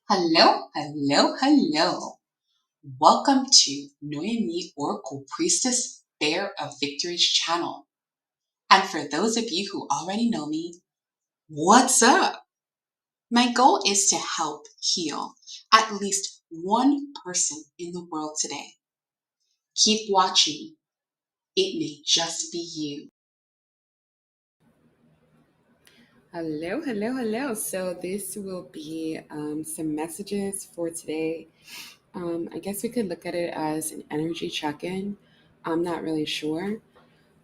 Hello, hello, hello. Welcome to Noemi Oracle Priestess Bear of Victory's channel. And for those of you who already know me, what's up? My goal is to help heal at least one person in the world today. Keep watching. It may just be you. Hello, hello, hello. So this will be some messages for today. I guess we could look at it as an energy check-in. I'm not really sure.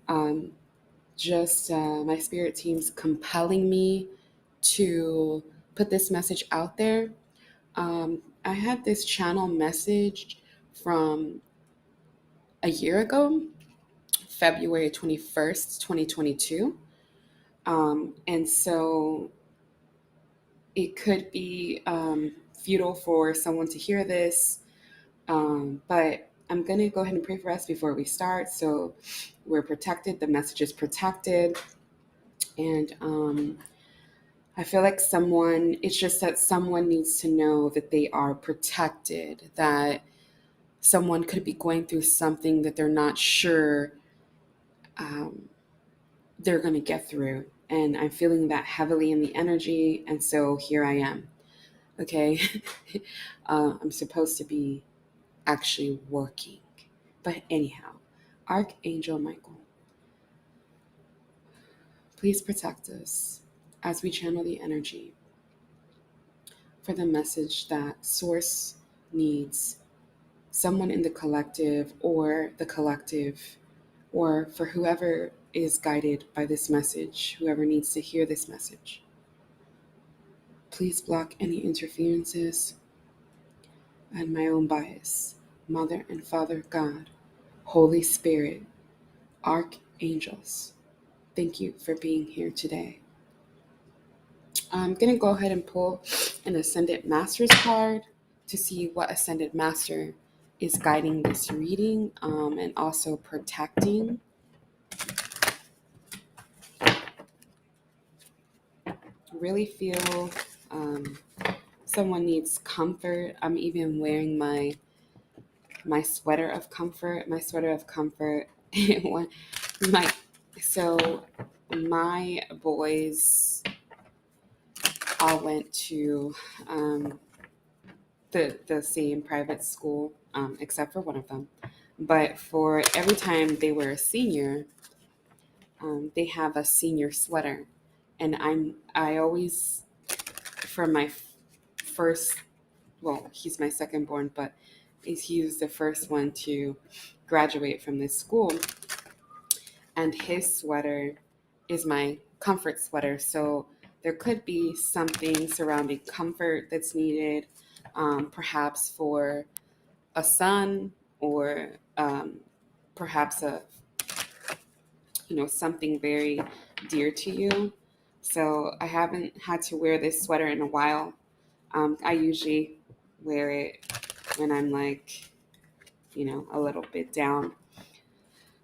Um, just my spirit team's compelling me to put this message out there. I had this channel message from a year ago, February 21st, 2022. And so it could be futile for someone to hear this, but I'm going to go ahead and pray for us before we start. So we're protected, the message is protected. And I feel like it's just that someone needs to know that they are protected, that someone could be going through something that they're not sure um, they're going to get through. And I'm feeling that heavily in the energy. And so here I am. Okay. I'm supposed to be actually working. But anyhow, Archangel Michael, please protect us as we channel the energy for the message that Source needs someone in the collective, or for whoever is guided by this message, whoever needs to hear this message. Please block any interferences and my own bias. Mother and Father God, Holy Spirit, Archangels, thank you for being here today. I'm going to go ahead and pull an Ascended Master's card to see what Ascended Master is guiding this reading and also protecting. Really feel someone needs comfort. I'm even wearing my sweater of comfort. My sweater of comfort. my so my boys all went to the same private school, except for one of them. But for every time they were a senior, they have a senior sweater, and I always for my first, well, he's my second born, but he was the first one to graduate from this school, and his sweater is my comfort sweater. So there could be something surrounding comfort that's needed, perhaps for a son, or perhaps something very dear to you. So I haven't had to wear this sweater in a while. I usually wear it when I'm like, a little bit down.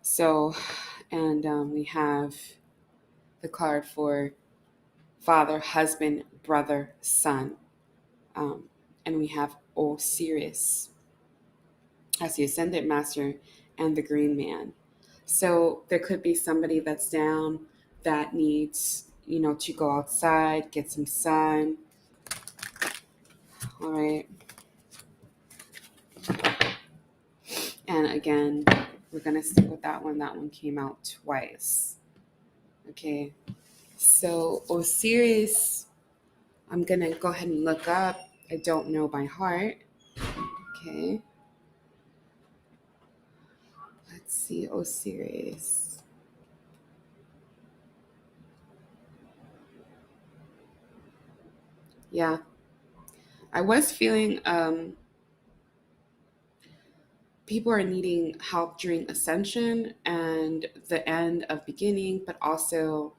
So, and we have the card for father, husband, brother, son. And we have Osiris as the Ascended Master and the Green Man. So there could be somebody that's down that needs, to go outside, get some sun. All right. And again, we're going to stick with that one. That one came out twice. Okay. So Osiris, I'm going to go ahead and look up. I don't know by heart. Okay. Let's see, Osiris. Yeah. I was feeling people are needing help during ascension and the end of beginning, but also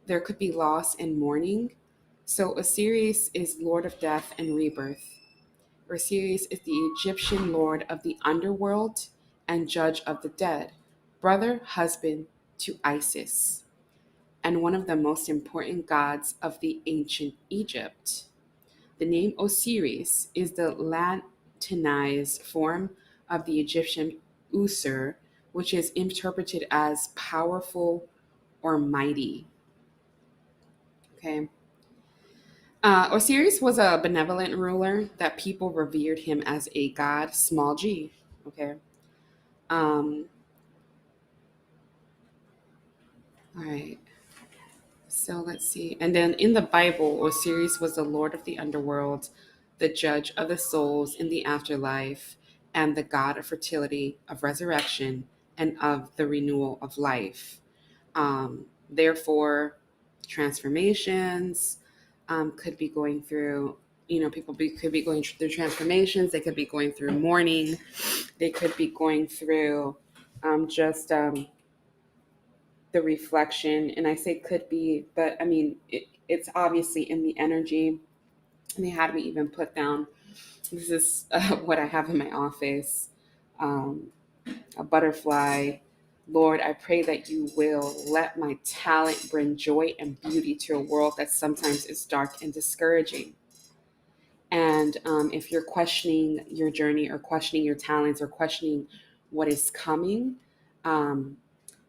there could be loss and mourning. So Osiris is Lord of Death and Rebirth. Osiris is the Egyptian lord of the underworld and judge of the dead, brother, husband to Isis, and one of the most important gods of the ancient Egypt. The name Osiris is the Latinized form of the Egyptian Usur, which is interpreted as powerful or mighty. Okay. Osiris was a benevolent ruler that people revered him as a god, small g. Okay. Um, all right. So let's see. And then in the Bible, Osiris was the lord of the underworld, the judge of the souls in the afterlife, and the god of fertility, of resurrection, and of the renewal of life. Therefore, transformations could be going through, could be going through transformations. They could be going through mourning. They could be going through just the reflection. And I say could be, but I mean, it's obviously in the energy. And they had me even put down, this is what I have in my office, um, a butterfly. Lord, I pray that you will let my talent bring joy and beauty to a world that sometimes is dark and discouraging. And if you're questioning your journey or questioning your talents or questioning what is coming, um,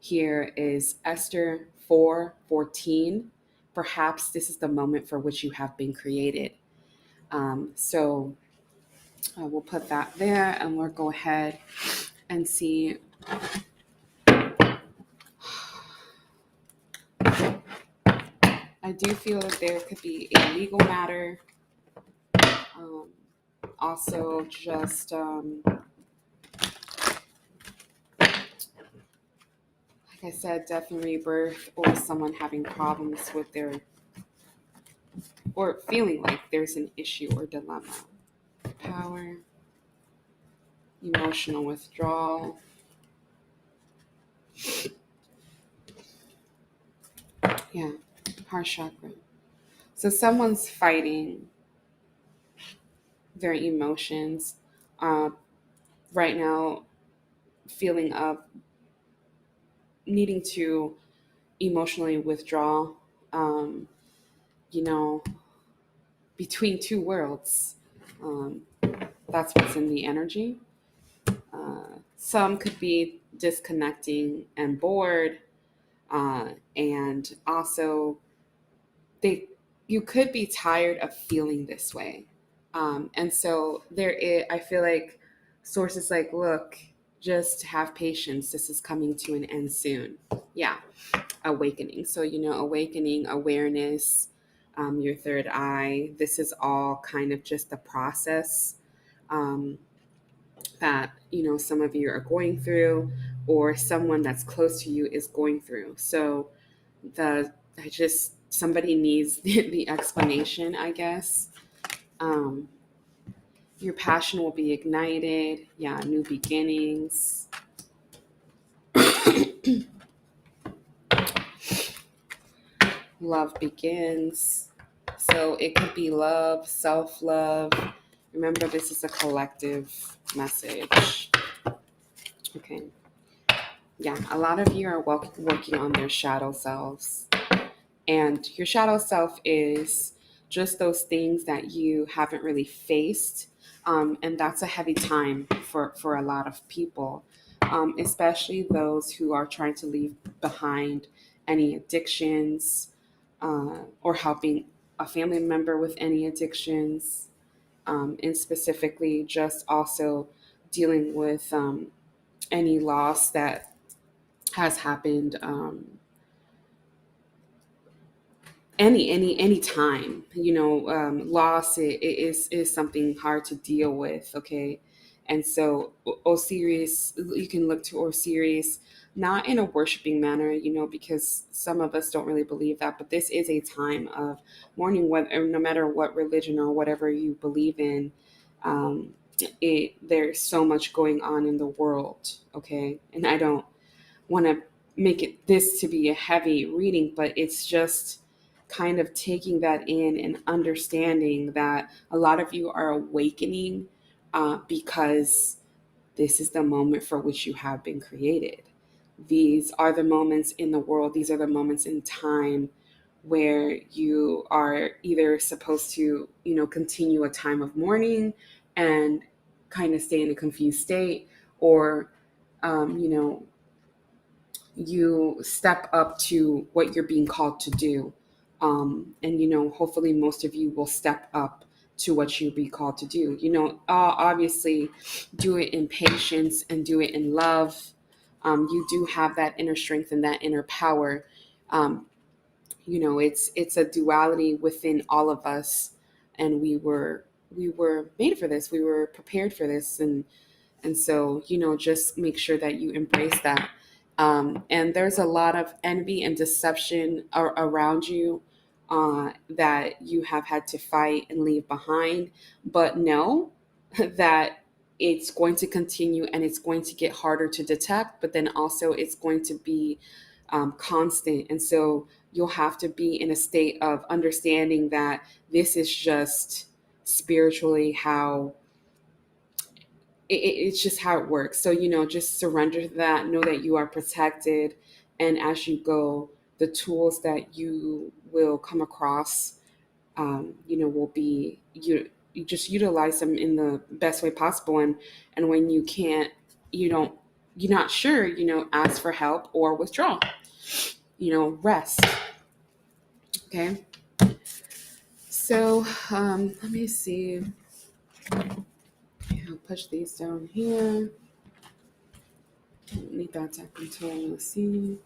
here is Esther 4:14. Perhaps this is the moment for which you have been created. So we'll put that there and we'll go ahead and see. I do feel that there could be a legal matter. Um, Also, just like I said, death and rebirth, or someone having problems with their, or feeling like there's an issue or dilemma. Power, emotional withdrawal. Yeah, heart chakra. So someone's fighting their emotions uh, right now, feeling of needing to emotionally withdraw, um, you know, between two worlds. Um, that's what's in the energy. Some could be disconnecting and bored, and also they you could be tired of feeling this way, and so I feel like sources like, look, just have patience. This is coming to an end soon. Yeah, awakening. So awakening, awareness, your third eye. This is all kind of just the process. Um, that some of you are going through or someone that's close to you is going through. So the I just somebody needs the explanation, I guess. um your passion will be ignited. Yeah, new beginnings. Love begins. So it could be love, self-love. Remember, this is a collective message. Okay. Yeah, a lot of you are working on their shadow selves. And your shadow self is just those things that you haven't really faced. And that's a heavy time for a lot of people, especially those who are trying to leave behind any addictions, or helping a family member with any addictions, and specifically just also dealing with any loss that has happened, any time. Loss is something hard to deal with. Okay. And so Osiris, you can look to Osiris not in a worshiping manner, because some of us don't really believe that, but this is a time of mourning, whether no matter what religion or whatever you believe in. There's so much going on in the world. Okay. And I don't want to make it this to be a heavy reading, but it's just kind of taking that in and understanding that a lot of you are awakening, because this is the moment for which you have been created. These are the moments in the world, these are the moments in time where you are either supposed to, continue a time of mourning and kind of stay in a confused state, or, you know, you step up to what you're being called to do. And, hopefully most of you will step up to what you be called to do. Obviously, do it in patience and do it in love. You do have that inner strength and that inner power. It's a duality within all of us, and we were made for this. We were prepared for this, and so, just make sure that you embrace that. And there's a lot of envy and deception around you that you have had to fight and leave behind. But know that it's going to continue and it's going to get harder to detect, but then also it's going to be constant. And so you'll have to be in a state of understanding that this is just spiritually how it's just how it works. So, just surrender to that, know that you are protected. And as you go, the tools that you will come across, will be, you just utilize them in the best way possible. And when you can't, you're not sure, ask for help or withdraw, rest. Okay. So, let me see. I'll push these down here. Need that tap control. Let's see.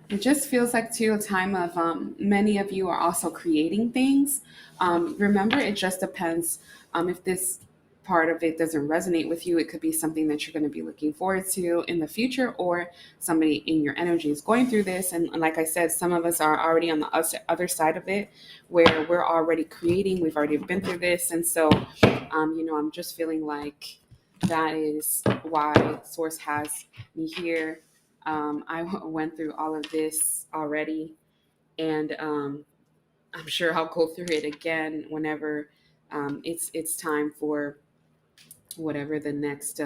It just feels like too a time of many of you are also creating things. Remember, it just depends if this part of it doesn't resonate with you. It could be something that you're going to be looking forward to in the future, or somebody in your energy is going through this. And like I said, some of us are already on the other side of it, where we're already creating. We've already been through this, and so I'm just feeling like that is why Source has me here. I went through all of this already, and I'm sure I'll go through it again whenever it's time for whatever the next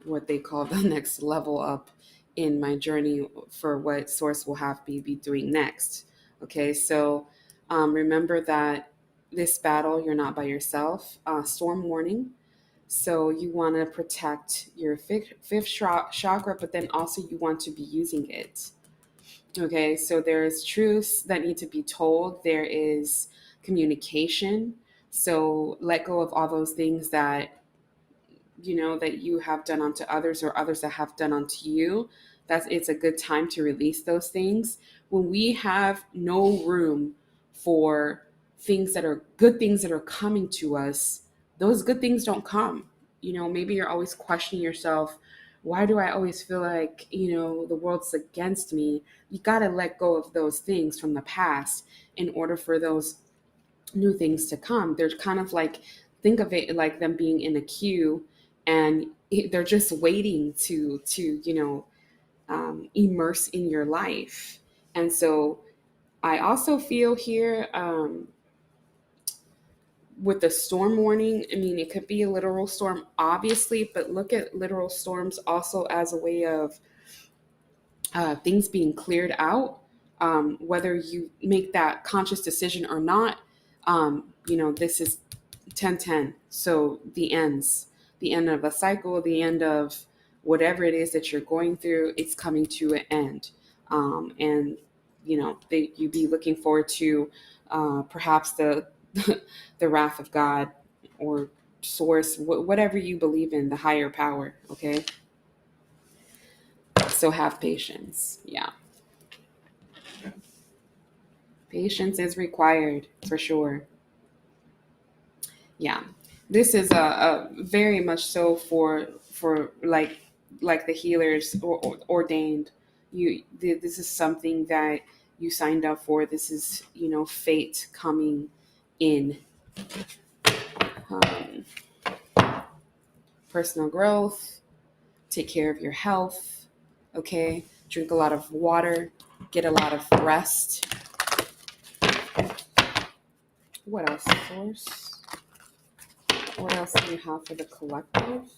what they call the next level up in my journey for what Source will have me be doing next. Okay, so remember that this battle, you're not by yourself. Storm warning. So you want to protect your fifth chakra, but then also you want to be using it. Okay, so there's truths that need to be told. There is communication. So let go of all those things that that you have done unto others, or others that have done unto you. It's a good time to release those things. When we have no room for good things that are coming to us, those good things don't come. Maybe you're always questioning yourself, why do I always feel like, the world's against me? You got to let go of those things from the past in order for those new things to come. There's kind of like, think of it like them being in a queue, and they're just waiting to immerse in your life. And so I also feel here with the storm warning, I mean, it could be a literal storm, obviously, but look at literal storms also as a way of things being cleared out, whether you make that conscious decision or not. This is 1010. So the end of a cycle, the end of whatever it is that you're going through, it's coming to an end. And, you be looking forward to perhaps the, the wrath of God or source, whatever you believe in, the higher power. Okay. So have patience. Yeah. Patience is required for sure. Yeah. This is a very much so for like the healers or ordained. This is something that you signed up for. This is, fate coming in. Um, Personal growth, take care of your health. Okay. Drink a lot of water, get a lot of rest. What else, Source? What else do you have for the collective?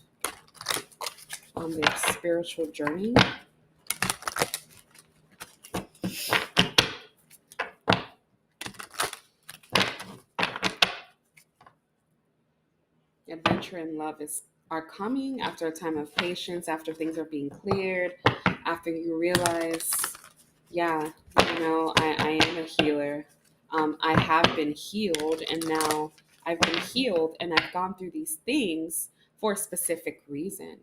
on their spiritual journey. Adventure and love are coming after a time of patience, after things are being cleared, after you realize, yeah, I am a healer. I have been healed, and now I've been healed, and I've gone through these things for a specific reason.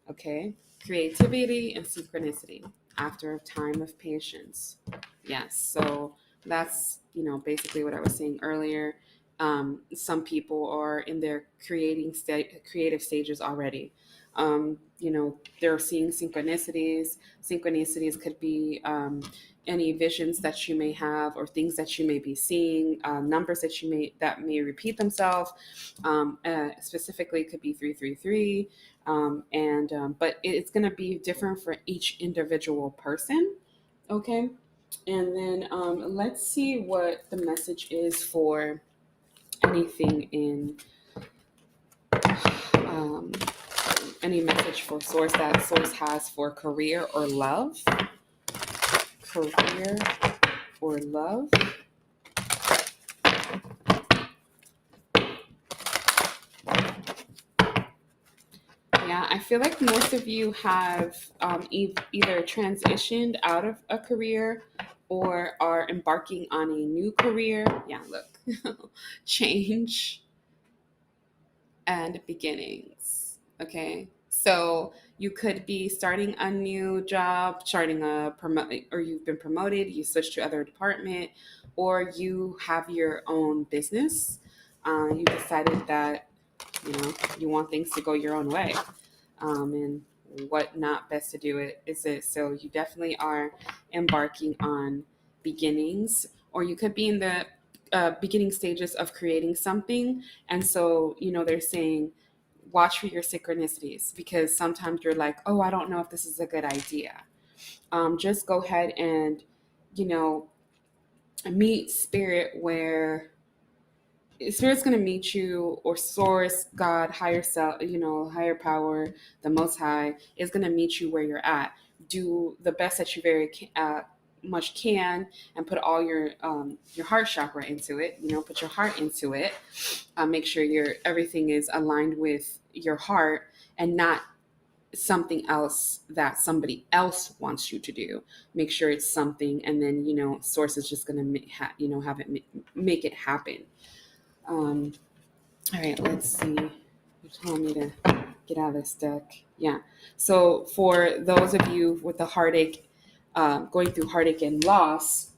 Okay, creativity and synchronicity after a time of patience. Yes, so that's basically what I was saying earlier. Some people are in their creative stages already. They're seeing synchronicities. Synchronicities could be any visions that you may have, or things that you may be seeing, numbers that may repeat themselves. Specifically, it could be 333. But it's going to be different for each individual person. Okay. And then let's see what the message is for anything in um, any message for source that source has for career or love. Career or love. Yeah, I feel like most of you have either transitioned out of a career or are embarking on a new career. Yeah, look, change and beginnings. Okay, so you could be starting a new job, starting a promote, or you've been promoted, you switch to other department, or you have your own business. You decided that you want things to go your own way, and what not best to do it is it. So you definitely are embarking on beginnings, or you could be in the beginning stages of creating something. And so they're saying watch for your synchronicities, because sometimes you're like, oh, I don't know if this is a good idea. Just go ahead and you know meet spirit, where spirit's going to meet you, or source, God, higher self, higher power, the most high is going to meet you where you're at. Do the best that you much can, and put all your heart chakra into it. Put your heart into it. Make sure everything is aligned with your heart, and not something else that somebody else wants you to do. Make sure it's something, and then source is just going to have it make it happen. All right, let's see. You're telling me to get out of this deck. Yeah. So for those of you with the heartache, going through heartache and loss,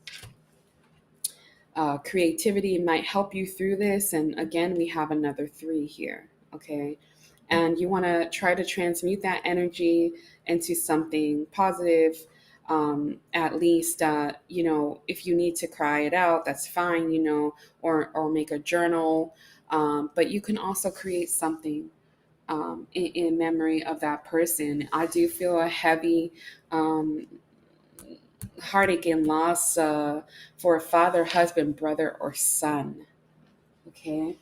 creativity might help you through this. And again, we have another 3 here. Okay. And you want to try to transmute that energy into something positive. At least, if you need to cry it out, that's fine, or make a journal. But you can also create something in memory of that person. I do feel a heavy heartache and loss for a father, husband, brother, or son. Okay.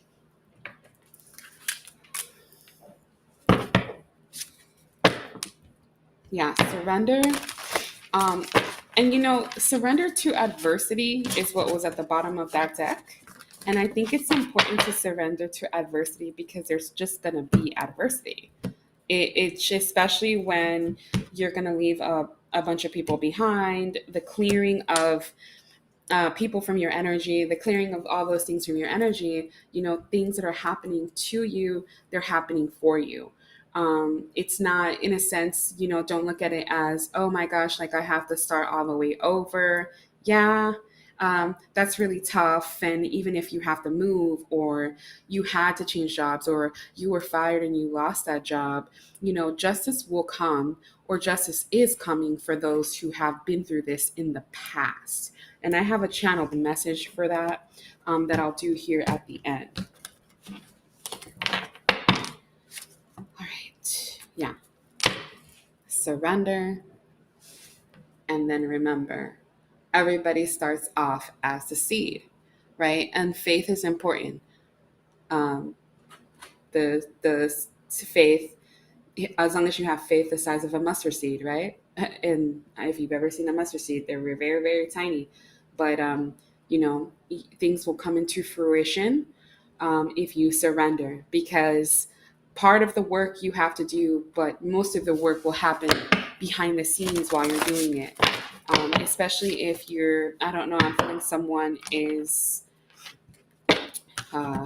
Yeah, surrender. Um, and surrender to adversity is what was at the bottom of that deck. And I think it's important to surrender to adversity, because there's just going to be adversity. It's especially when you're going to leave a bunch of people behind, the clearing of people from your energy, the clearing of all those things from your energy, things that are happening to you, they're happening for you. It's not, in a sense, don't look at it as, oh my gosh, like I have to start all the way over. Yeah, that's really tough. And even if you have to move, or you had to change jobs, or you were fired and you lost that job, justice will come, or justice is coming for those who have been through this in the past. And I have a channeled message for that that I'll do here at the end. All right. Yeah. Surrender. And then remember, everybody starts off as the seed, right? And faith is important. The faith, as long as you have faith the size of a mustard seed, right? And if you've ever seen a mustard seed, they're very, very tiny. But, things will come into fruition if you surrender, because part of the work you have to do, but most of the work will happen behind the scenes while you're doing it. Especially if you're, I don't know, I'm feeling someone is uh,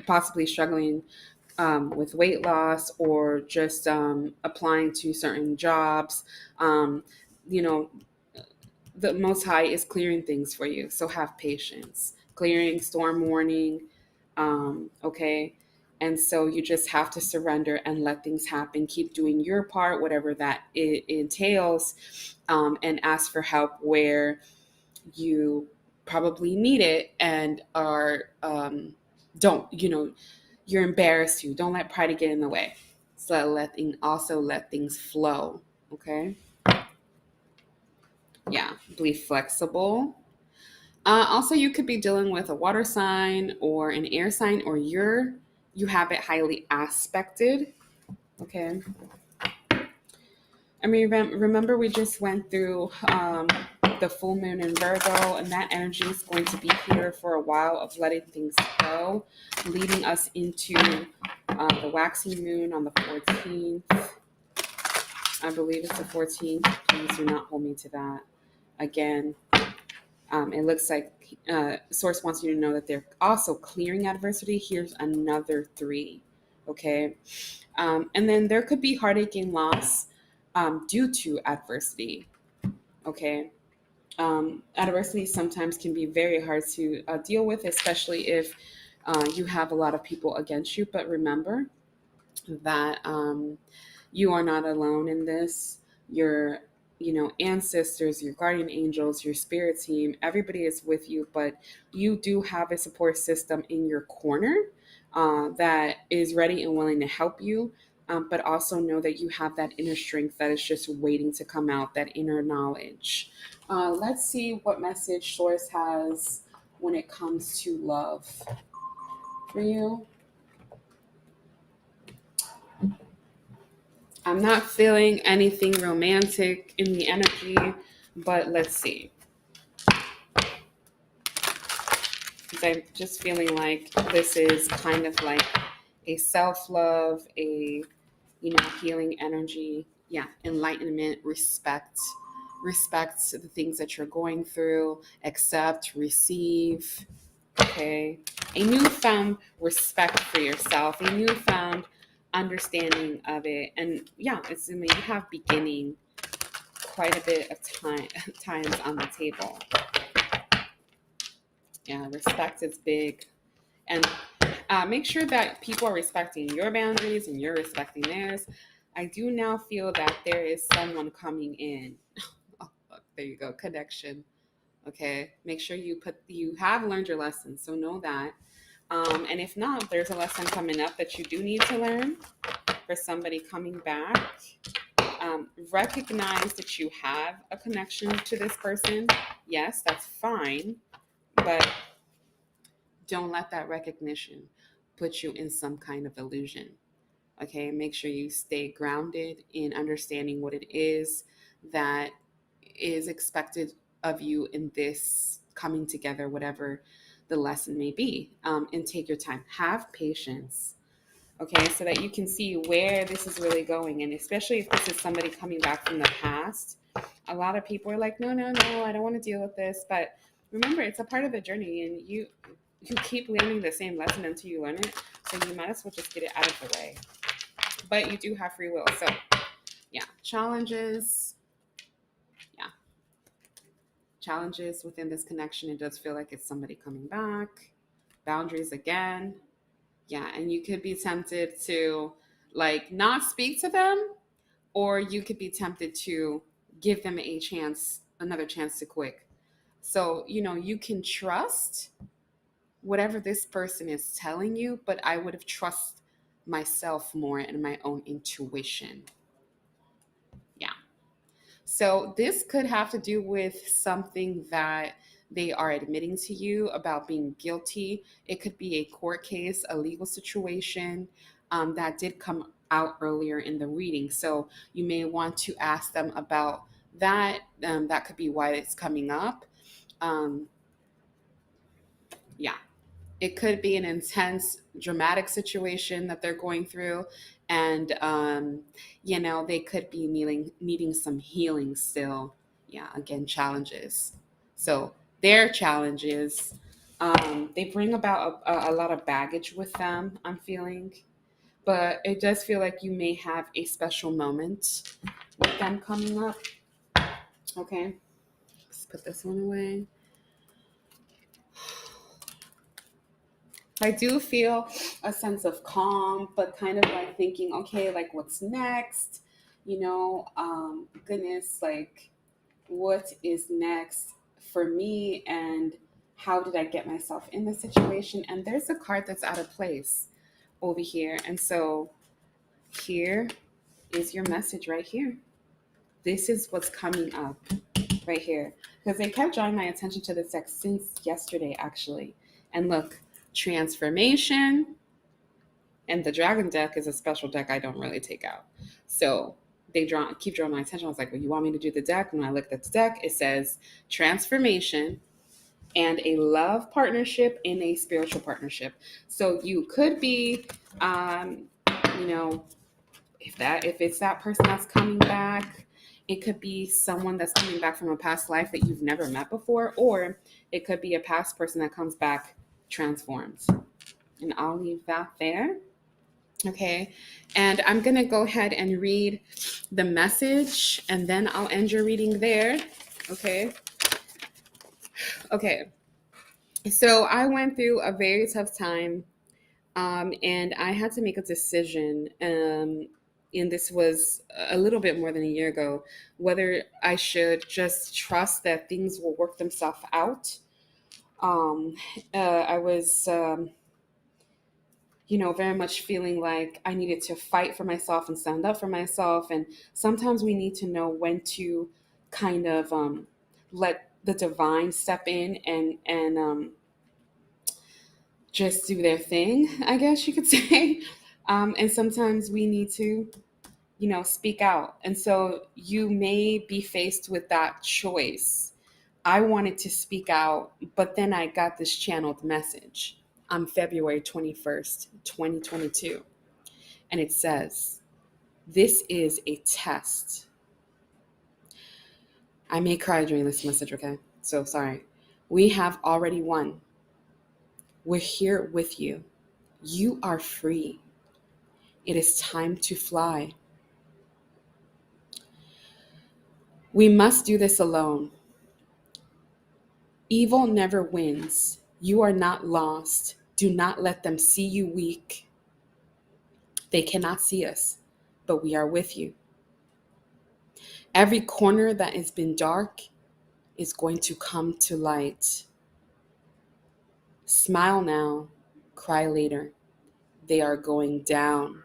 possibly struggling with weight loss, or just applying to certain jobs. Um, you know, the Most High is clearing things for you. So have patience, clearing, storm warning. Okay. And so you just have to surrender and let things happen. Keep doing your part, whatever that it entails, and ask for help where you probably need it and are, don't, you're embarrassed to. Don't let pride get in the way. So also let things flow. Okay. Yeah. Be flexible. Also, you could be dealing with a water sign or an air sign, or you have it highly aspected. Okay. I mean, remember we just went through the full moon in Virgo, and that energy is going to be here for a while of letting things go, leading us into the waxing moon on the 14th. I believe it's the 14th. Please do not hold me to that. Again, it looks like Source wants you to know that they're also clearing adversity. Here's another three. Okay. And then there could be heartache and loss due to adversity. Okay. Adversity sometimes can be very hard to deal with, especially if you have a lot of people against you. But remember that you are not alone in this. Your, ancestors, your guardian angels, your spirit team, everybody is with you, but you do have a support system in your corner that is ready and willing to help you. But also know that you have that inner strength that is just waiting to come out, that inner knowledge. Let's see what message Source has when it comes to love for you. I'm not feeling anything romantic in the energy, but let's see. Because I'm just feeling like this is kind of like a self-love, a healing energy. Yeah, enlightenment, respect the things that you're going through, accept, receive. Okay, a newfound respect for yourself, a newfound understanding of it, and yeah, it's, I mean, you have beginning quite a bit of times on the table. Yeah, respect is big, and make sure that people are respecting your boundaries and you're respecting theirs. I do now feel that there is someone coming in. Oh, look, there you go, connection. Okay, make sure you have learned your lesson, so know that. And if not, there's a lesson coming up that you do need to learn for somebody coming back. Recognize that you have a connection to this person. Yes, that's fine, but don't let that recognition put you in some kind of illusion. Okay, make sure you stay grounded in understanding what it is that is expected of you in this coming together, whatever the lesson may be. And take your time, have patience. Okay, so that you can see where this is really going. And especially if this is somebody coming back from the past, a lot of people are like, no, no, no, I don't want to deal with this. But remember, it's a part of the journey, and you keep learning the same lesson until you learn it. So you might as well just get it out of the way. But you do have free will. So yeah, challenges. Yeah, challenges within this connection. It does feel like it's somebody coming back. Boundaries again. Yeah, and you could be tempted to like not speak to them, or you could be tempted to give them a chance, another chance to quit. So, you can trust whatever this person is telling you, but I would have trust myself more and my own intuition. Yeah. So this could have to do with something that they are admitting to you about being guilty. It could be a court case, a legal situation that did come out earlier in the reading. So you may want to ask them about that. That could be why it's coming up. Um, yeah. It could be an intense, dramatic situation that they're going through. And, they could be needing some healing still. Yeah, again, challenges. So their challenges, they bring about a lot of baggage with them, I'm feeling. But it does feel like you may have a special moment with them coming up. Okay, let's put this one away. I do feel a sense of calm, but kind of like thinking, okay, like what's next? Goodness, like what is next for me, and how did I get myself in this situation? And there's a card that's out of place over here. And so here is your message right here. This is what's coming up right here. Because they kept drawing my attention to this deck since yesterday, actually. And look, transformation. And the dragon deck is a special deck I don't really take out. So they keep drawing my attention. I was like, well, you want me to do the deck? And when I looked at the deck, it says transformation and a love partnership in a spiritual partnership. So you could be, you know, if it's that person that's coming back, it could be someone that's coming back from a past life that you've never met before, or it could be a past person that comes back transformed. And I'll leave that there. Okay. And I'm going to go ahead and read the message, and then I'll end your reading there. Okay. Okay. So I went through a very tough time, and I had to make a decision. And this was a little bit more than a year ago, whether I should just trust that things will work themselves out. I was, very much feeling like I needed to fight for myself and stand up for myself. And sometimes we need to know when to kind of let the divine step in and just do their thing, I guess you could say. And sometimes we need to, speak out. And so you may be faced with that choice. I wanted to speak out, but then I got this channeled message on February 21st, 2022. And it says, this is a test. I may cry during this message, okay? So sorry. We have already won. We're here with you. You are free. It is time to fly. We must do this alone. Evil never wins. You are not lost. Do not let them see you weak. They cannot see us, but we are with you. Every corner that has been dark is going to come to light. Smile now, cry later. They are going down.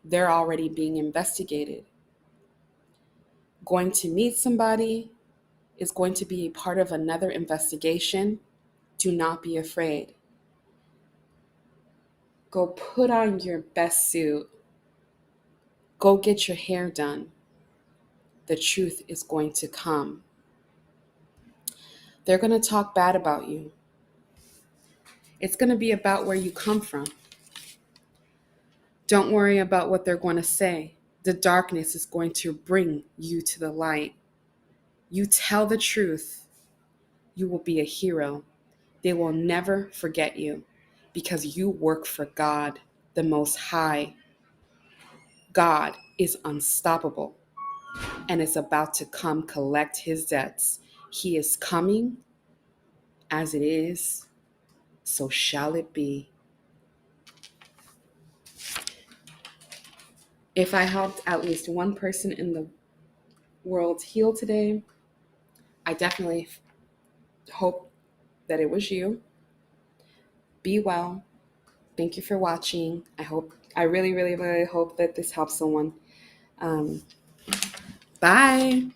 They're already being investigated. Going to meet somebody is going to be a part of another investigation. Do not be afraid. Go put on your best suit. Go get your hair done. The truth is going to come. They're going to talk bad about you. It's going to be about where you come from. Don't worry about what they're going to say. The darkness is going to bring you to the light. You tell the truth. You will be a hero. They will never forget you because you work for God, the Most High. God is unstoppable and is about to come collect his debts. He is coming. As it is, so shall it be. If I helped at least one person in the world heal today, I definitely hope that it was you. Be well. Thank you for watching. I really, really, really hope that this helps someone. Bye.